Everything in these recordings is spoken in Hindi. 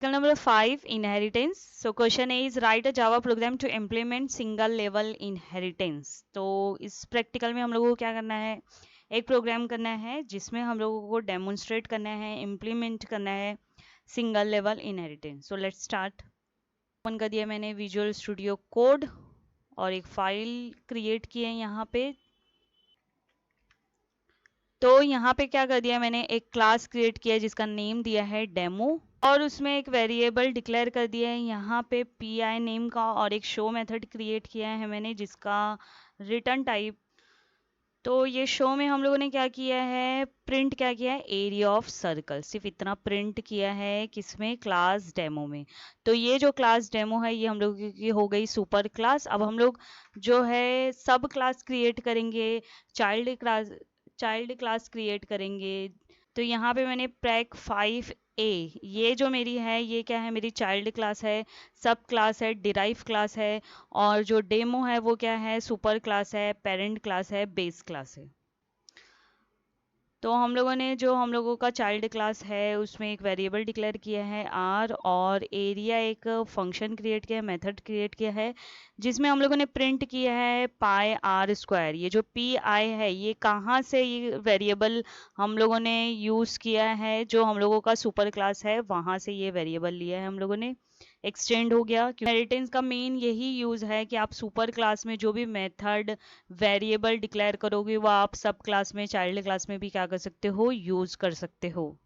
Practical number 5, inheritance. So question A is write a Java program to implement single level inheritance. तो इस प्रैक्टिकल में हम लोगों को क्या करना है, एक प्रोग्राम करना है जिसमें हम लोगों को डेमोन्स्ट्रेट करना है, इम्प्लीमेंट करना है single level inheritance. So let's start. Open कर दिया मैंने विजुअल स्टूडियो कोड और एक फाइल क्रिएट की है यहाँ पे. तो यहाँ पे क्या कर दिया मैंने, एक क्लास क्रिएट किया है जिसका नेम दिया है डेमो और उसमें एक वेरिएबल डिक्लेयर कर दिया है यहाँ पे पी नेम का और एक शो मेथड क्रिएट किया है मैंने जिसका रिटर्न टाइप. तो ये शो में हम लोगों ने क्या किया है, प्रिंट क्या किया है, एरिया ऑफ सर्कल, सिर्फ इतना प्रिंट किया है किसमें, क्लास डेमो में. तो ये जो क्लास डेमो है ये हम लोग की हो गई सुपर क्लास. अब हम लोग जो है सब क्लास क्रिएट करेंगे, चाइल्ड क्लास क्रिएट करेंगे. तो यहाँ पे मैंने prec 5a, ये जो मेरी है ये क्या है, मेरी चाइल्ड क्लास है, सब क्लास है, डिराइव क्लास है और जो डेमो है वो क्या है, सुपर क्लास है, पेरेंट क्लास है, बेस क्लास है. तो हम लोगों ने जो हम लोगों का चाइल्ड क्लास है उसमें एक वेरिएबल डिक्लेयर किया है r और एरिया एक फंक्शन क्रिएट किया है, मेथड क्रिएट किया है जिसमें हम लोगों ने प्रिंट किया है पाई आर स्क्वायर. ये जो पी आई है ये कहाँ से ये वेरिएबल हम लोगों ने यूज़ किया है, जो हम लोगों का सुपर क्लास है वहाँ से ये वेरिएबल लिया है हम लोगों ने. एक्सटेंड हो गया क्योंकि इनहेरिटेंस का मेन यही यूज़ है कि आप सुपर क्लास में जो भी मेथड वेरिएबल डिक्लेयर करोगे वो आप सब क्लास में, चाइल्ड क्लास में भी क्या कर सकते हो, यूज़ कर सकते हो.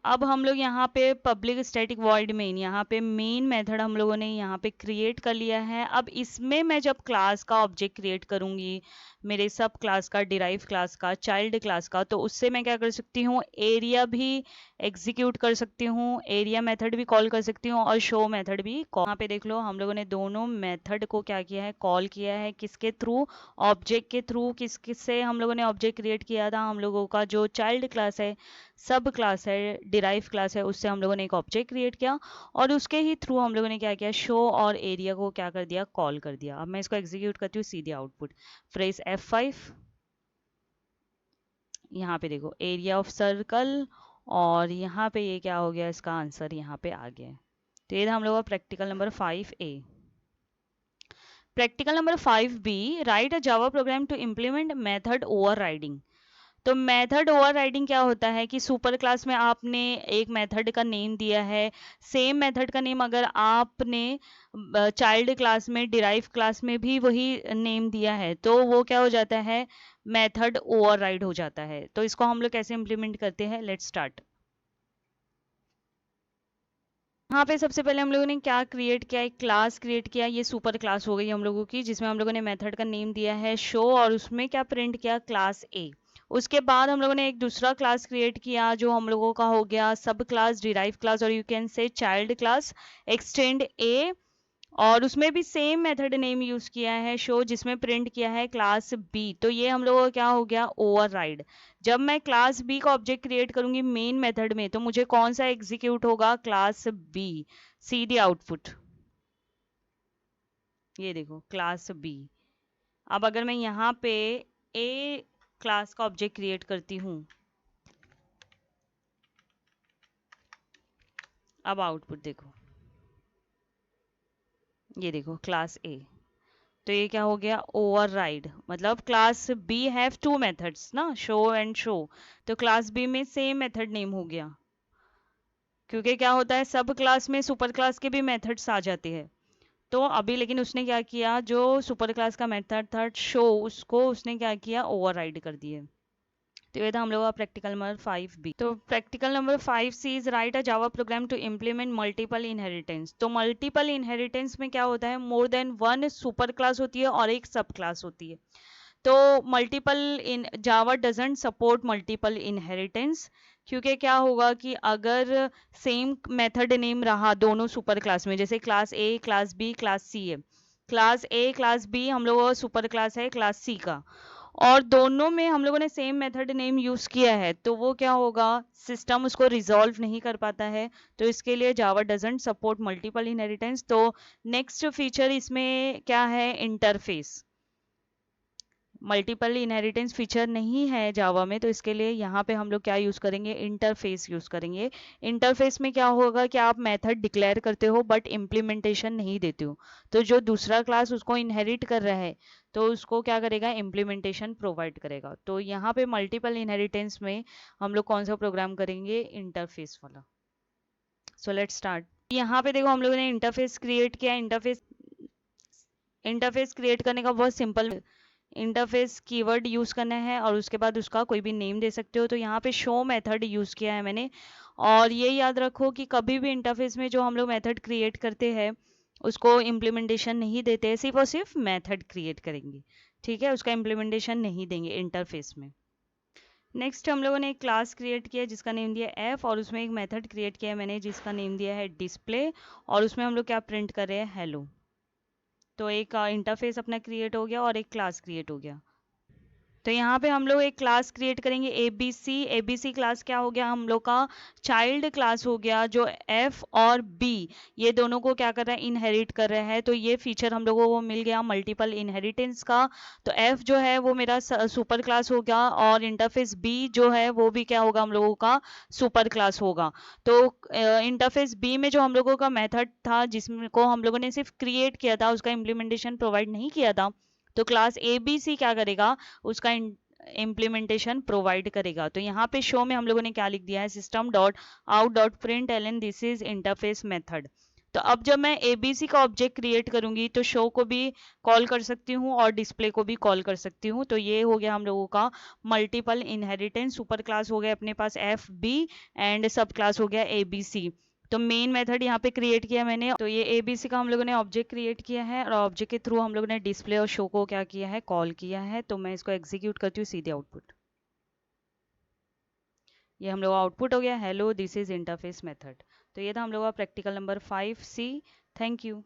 अब हम लोग यहाँ पे पब्लिक स्टैटिक वॉइड मेन, यहाँ पे मेन मेथड हम लोगों ने यहाँ पे क्रिएट कर लिया है. अब इसमें मैं जब क्लास का ऑब्जेक्ट क्रिएट करूँगी, मेरे सब क्लास का, डिराइव क्लास का, चाइल्ड क्लास का, तो उससे मैं क्या कर सकती हूँ, एरिया भी एग्जीक्यूट कर सकती हूँ, एरिया मेथड भी कॉल कर सकती हूँ और शो मेथड भी. यहाँ पे देख लो हम लोगों ने दोनों मेथड को क्या किया है, कॉल किया है. किसके थ्रू, ऑब्जेक्ट के थ्रू. किससे हम लोगों ने ऑब्जेक्ट क्रिएट किया था, हम लोगों का जो चाइल्ड क्लास है, सब क्लास है, डिराइव क्लास है, उससे हम लोगों ने एक ऑब्जेक्ट क्रिएट किया और उसके ही थ्रू हम लोगों ने क्या किया, शो और एरिया को क्या कर दिया, कॉल कर दिया. अब मैं इसको एग्जीक्यूट करती हूँ, सीधे आउटपुट प्रेस F5. यहाँ पे देखो एरिया ऑफ सर्कल और यहाँ पे ये क्या हो गया, इसका आंसर यहाँ पे आ गया. तो ये था हम लोग का practical number 5A. Practical number 5B, write a Java program to implement method overriding. तो मेथड ओवरराइडिंग क्या होता है कि सुपर क्लास में आपने एक मेथड का नेम दिया है, सेम मेथड का नेम अगर आपने चाइल्ड क्लास में, डिराइव क्लास में भी वही नेम दिया है तो वो क्या हो जाता है, मेथड ओवरराइड हो जाता है. तो इसको हम लोग कैसे इम्प्लीमेंट करते हैं, लेट्स स्टार्ट. यहाँ पे सबसे पहले हम लोगों ने क्या क्रिएट किया, एक क्लास क्रिएट किया. ये सुपर क्लास हो गई हम लोगों की जिसमें हम लोगों ने मेथड का नेम दिया है शो और उसमें क्या प्रिंट किया, क्लास ए. उसके बाद हम लोगों ने एक दूसरा क्लास क्रिएट किया जो हम लोगों का हो गया सब क्लास, डिराइव क्लास और you can say child class, extend A. और उसमें भी सेम मेथड नेम यूज किया है शो जिसमें प्रिंट किया है क्लास बी. तो ये हम लोगों का क्या हो गया, ओवरराइड. जब मैं क्लास बी का ऑब्जेक्ट क्रिएट करूंगी मेन मेथड में तो मुझे कौन सा एग्जीक्यूट होगा, क्लास बी, सीधी आउटपुट. ये देखो क्लास बी. अब अगर मैं यहाँ पे ए क्लास का ऑब्जेक्ट क्रिएट करती हूँ, अब आउटपुट देखो, ये देखो क्लास ए. तो ये क्या हो गया, ओवरराइड. मतलब class B have two methods ना, शो एंड शो. तो क्लास बी में सेम मेथड नेम हो गया क्योंकि क्या होता है सब क्लास में सुपर क्लास के भी मेथड्स आ जाते हैं. तो अभी लेकिन उसने क्या किया, जो सुपर क्लास का मेथड था शो, उसको उसने क्या किया, ओवरराइड कर दिए. तो ये था हम लोग का प्रैक्टिकल नंबर 5B. तो practical number 5C is write a Java program to implement multiple inheritance. तो मल्टीपल इनहेरिटेंस में क्या होता है, more than one super class होती है और एक सब क्लास होती है. तो multiple in Java doesn't support multiple inheritance क्योंकि क्या होगा कि अगर सेम मेथड नेम रहा दोनों सुपर क्लास में, जैसे class A, class B, class C है, क्लास ए, क्लास बी हम लोगों का सुपर क्लास है क्लास सी का, और दोनों में हम लोगों ने सेम मेथड नेम यूज किया है तो वो क्या होगा, सिस्टम उसको रिजॉल्व नहीं कर पाता है. तो इसके लिए जावा डजंट सपोर्ट मल्टीपल इनहेरिटेंस. तो नेक्स्ट फीचर इसमें क्या है, इंटरफेस. मल्टीपल इनहेरिटेंस फीचर नहीं है जावा में, तो इसके लिए यहाँ पे हम लोग क्या यूज़ करेंगे, इंटरफेस यूज़ करेंगे। इंटरफेस में क्या होगा कि आप मेथड डिक्लेयर करते हो बट इम्प्लीमेंटेशन नहीं देते हो, तो जो दूसरा क्लास उसको इनहेरिट कर रहा है तो उसको क्या करेगा, इम्प्लीमेंटेशन प्रोवाइड करेगा। तो यहाँ पे मल्टीपल इनहेरिटेंस में हम लोग कौन सा प्रोग्राम करेंगे, इंटरफेस वाला। So let's start. यहाँ पे देखो हम लोगों ने इंटरफेस क्रिएट किया। इंटरफेस क्रिएट करने का बहुत सिंपल, इंटरफेस कीवर्ड यूज करना है और उसके बाद उसका कोई भी नेम दे सकते हो। तो यहाँ पे शो मेथड यूज किया है मैंने। और ये याद रखो कि कभी भी इंटरफेस में जो हम लोग मेथड क्रिएट करते हैं उसको इम्प्लीमेंटेशन नहीं देते हैं, सिर्फ और सिर्फ मेथड क्रिएट करेंगे, ठीक है, उसका इम्प्लीमेंटेशन नहीं देंगे इंटरफेस में। नेक्स्ट हम लोगों ने एक क्लास क्रिएट किया जिसका नेम दिया एफ, और उसमें एक मेथड क्रिएट किया है मैंने जिसका नेम दिया है डिस्प्ले, और उसमें हम लोग क्या प्रिंट कर रहे हैं, हेलो। तो एक इंटरफेस अपना क्रिएट हो गया और एक क्लास क्रिएट हो गया। तो यहाँ पे हम लोग एक क्लास क्रिएट करेंगे एबीसी। एबीसी क्लास क्या हो गया, हम लोग का चाइल्ड क्लास हो गया, जो एफ और बी ये दोनों को क्या कर रहा है, इनहेरिट कर रहा है। तो ये फीचर हम लोगों को मिल गया मल्टीपल इनहेरिटेंस का। तो एफ जो है वो मेरा सुपर क्लास हो गया, और इंटरफेस बी जो है वो भी क्या होगा, हम लोगों का सुपर क्लास होगा। तो इंटरफेस बी में जो हम लोगों का मेथड था जिसको हम लोगों ने सिर्फ क्रिएट किया था, उसका इम्प्लीमेंटेशन प्रोवाइड नहीं किया था, तो क्लास ए बी सी क्या करेगा, उसका इम्प्लीमेंटेशन प्रोवाइड करेगा। तो यहाँ पे शो में हम लोगों ने क्या लिख दिया है, system dot out dot print L this is interface method. तो अब जब मैं एबीसी का ऑब्जेक्ट क्रिएट करूंगी तो शो को भी कॉल कर सकती हूँ और डिस्प्ले को भी कॉल कर सकती हूँ। तो ये हो गया हम लोगों का मल्टीपल इनहेरिटेंस। सुपर क्लास हो गया अपने पास एफ बी एंड सब क्लास हो गया ए बी सी। तो मेन मेथड यहाँ पे क्रिएट किया मैंने, तो ये एबीसी का हम लोगों ने ऑब्जेक्ट क्रिएट किया है और ऑब्जेक्ट के थ्रू हम लोगों ने डिस्प्ले और शो को क्या किया है, कॉल किया है। तो मैं इसको एग्जीक्यूट करती हूँ, सीधे आउटपुट, ये हम लोग आउटपुट हो गया, hello this is interface method. तो ये था हम लोग का practical number 5C। Thank you.